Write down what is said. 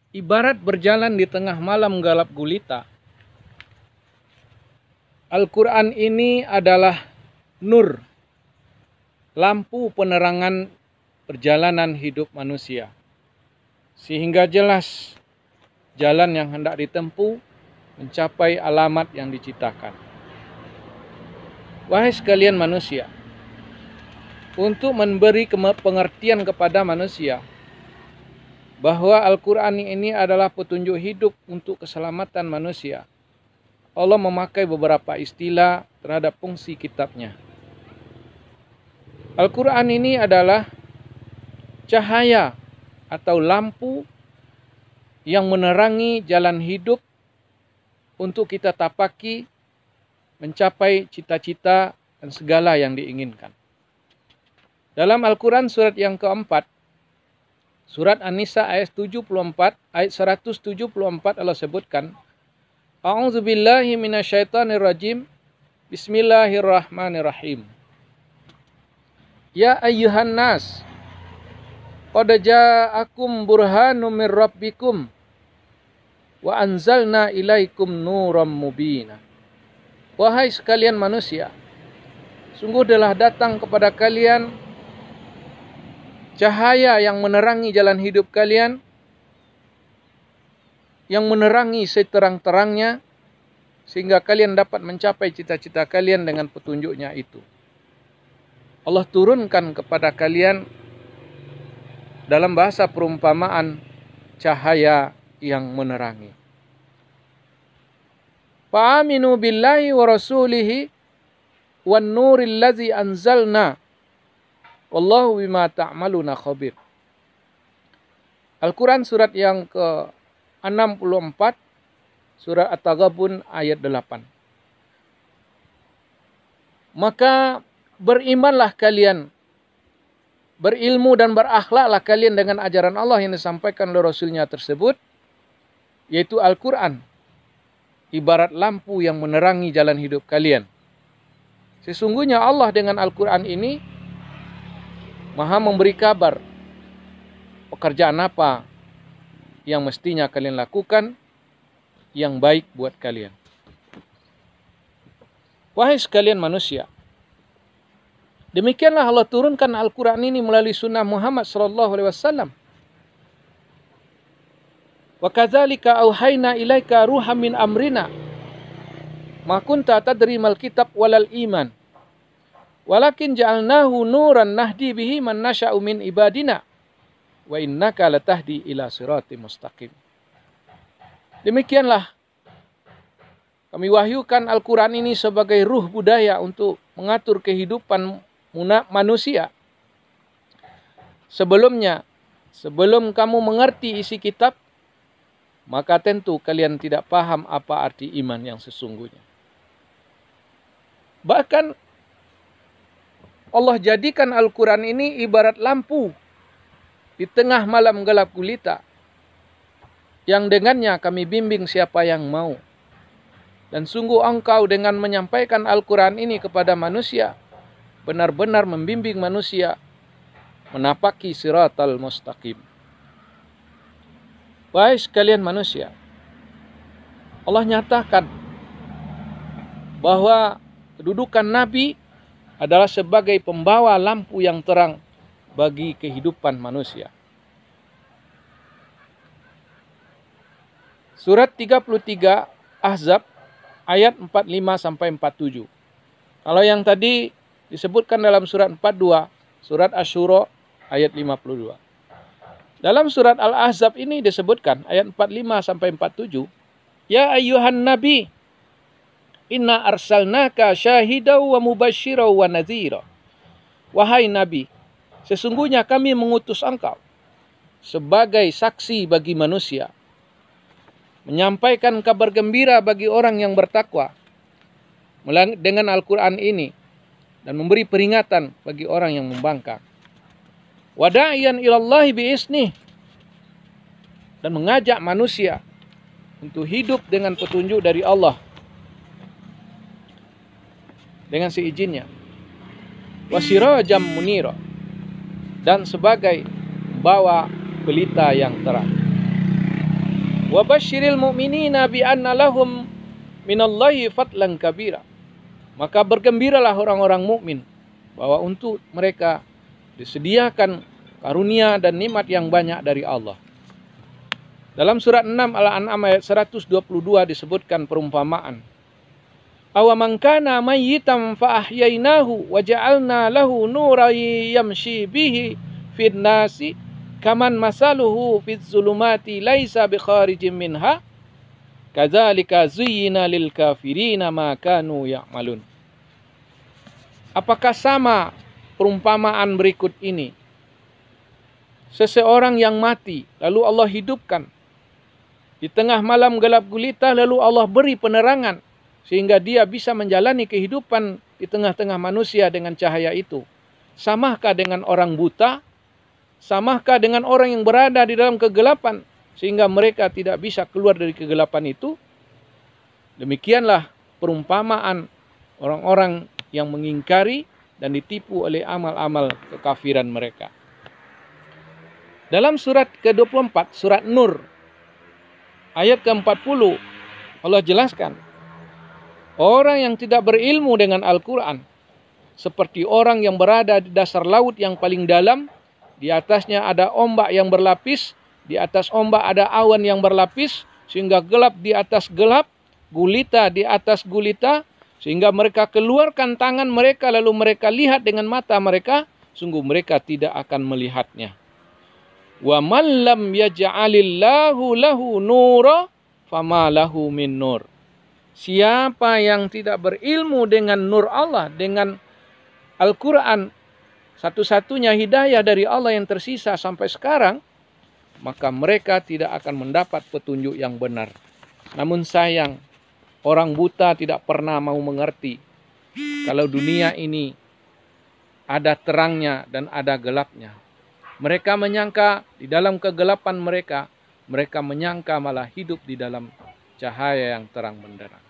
Ibarat berjalan di tengah malam gelap gulita, Al-Quran ini adalah nur, lampu penerangan perjalanan hidup manusia, sehingga jelas jalan yang hendak ditempuh mencapai alamat yang diciptakan. Wahai sekalian manusia, untuk memberi pengertian kepada manusia bahwa Al-Quran ini adalah petunjuk hidup untuk keselamatan manusia, Allah memakai beberapa istilah terhadap fungsi kitabnya. Al-Quran ini adalah cahaya atau lampu yang menerangi jalan hidup untuk kita tapaki mencapai cita-cita dan segala yang diinginkan. Dalam Al-Quran surat yang keempat, surat An-Nisa ayat 174 Allah sebutkan, A'udzubillahi minasyaitonirrajim. Bismillahirrahmanirrahim. Ya ayyuhan nas, qad ja'akum burhanum mir rabbikum wa anzalna ilaikum nuram mubina. Wahai sekalian manusia, sungguh telah datang kepada kalian cahaya yang menerangi jalan hidup kalian, yang menerangi seterang-terangnya, sehingga kalian dapat mencapai cita-cita kalian dengan petunjuknya itu. Allah turunkan kepada kalian dalam bahasa perumpamaan cahaya yang menerangi. Fa'aminu billahi wa rasulihi wan nuril ladzi anzalna wallahu bima ta'maluna khabir. Al-Quran surat yang ke-64, surat At-Taghabun ayat 8. Maka berimanlah kalian, berilmu dan berakhlaklah kalian dengan ajaran Allah yang disampaikan oleh Rasulnya tersebut, yaitu Al-Quran, ibarat lampu yang menerangi jalan hidup kalian. Sesungguhnya Allah dengan Al-Quran ini Maha memberi kabar pekerjaan apa yang mestinya kalian lakukan yang baik buat kalian. Wahai sekalian manusia, demikianlah Allah turunkan Al-Quran ini melalui sunnah Muhammad SAW. Wa kadzalika auhayna ilaika ruham min amrina ma kunta tadri mal kitab walal iman walakin ja'alnahu nuran nahdi bihi man nasha'u min ibadina wa innaka latahdi ila siratim mustaqim. Demikianlah kami wahyukan Al-Quran ini sebagai ruh budaya untuk mengatur kehidupan manusia. Sebelum kamu mengerti isi kitab, maka tentu kalian tidak paham apa arti iman yang sesungguhnya. Bahkan Allah jadikan Al-Quran ini ibarat lampu di tengah malam gelap gulita, yang dengannya kami bimbing siapa yang mau. Dan sungguh engkau dengan menyampaikan Al-Quran ini kepada manusia, benar-benar membimbing manusia menapaki siratal mustaqim. Wahai sekalian manusia, Allah nyatakan bahwa kedudukan Nabi adalah sebagai pembawa lampu yang terang bagi kehidupan manusia. Surat 33 Ahzab ayat 45-47. Kalau yang tadi disebutkan dalam surat 42, surat Asy-Syura ayat 52. Dalam surat Al-Ahzab ini disebutkan ayat 45-47, Ya ayyuhan nabi, inna arsalnaka syahidaw wa mubassyiraw wa nadhira. Wahai nabi, sesungguhnya kami mengutus engkau sebagai saksi bagi manusia, menyampaikan kabar gembira bagi orang yang bertakwa dengan Al-Quran ini, dan memberi peringatan bagi orang yang membangkang. Wada'iyan ilallahi bi'isnih, dan mengajak manusia untuk hidup dengan petunjuk dari Allah dengan seizinnya. Wasirajam munira, dan sebagai bawa pelita yang terang. Wa basyiril mu'minina bi anna lahum minallahi fadlan kabira. Maka bergembiralah orang-orang mukmin bahwa untuk mereka disediakan karunia dan nikmat yang banyak dari Allah. Dalam surat 6 Al-An'am ayat 122 disebutkan perumpamaan. Awaman kana mayyitan fa ahyainahu wa ja'alna lahu nuran yamshi bihi fid nasi kaman masaluhu fiz zulumati laisa bikharijin minha kadzalika zuyyina lil kafirina ma kanu ya'malun. Apakah sama perumpamaan berikut ini? Seseorang yang mati lalu Allah hidupkan di tengah malam gelap gulita, lalu Allah beri penerangan sehingga dia bisa menjalani kehidupan di tengah-tengah manusia dengan cahaya itu. Samakah dengan orang buta? Samakah dengan orang yang berada di dalam kegelapan sehingga mereka tidak bisa keluar dari kegelapan itu? Demikianlah perumpamaan orang-orang yang mengingkari dan ditipu oleh amal-amal kekafiran mereka. Dalam surat ke-24, surat Nur, ayat ke-40, Allah jelaskan, orang yang tidak berilmu dengan Al-Quran seperti orang yang berada di dasar laut yang paling dalam, di atasnya ada ombak yang berlapis, di atas ombak ada awan yang berlapis, sehingga gelap di atas gelap, gulita di atas gulita, sehingga mereka keluarkan tangan mereka lalu mereka lihat dengan mata mereka, sungguh mereka tidak akan melihatnya. Wa man lam yaj'alillahu lahu nura fama lahu min nur. Siapa yang tidak berilmu dengan nur Allah, dengan Al-Quran, satu-satunya hidayah dari Allah yang tersisa sampai sekarang, maka mereka tidak akan mendapat petunjuk yang benar. Namun sayang, orang buta tidak pernah mau mengerti kalau dunia ini ada terangnya dan ada gelapnya. Mereka menyangka di dalam kegelapan mereka menyangka malah hidup di dalam cahaya yang terang benderang.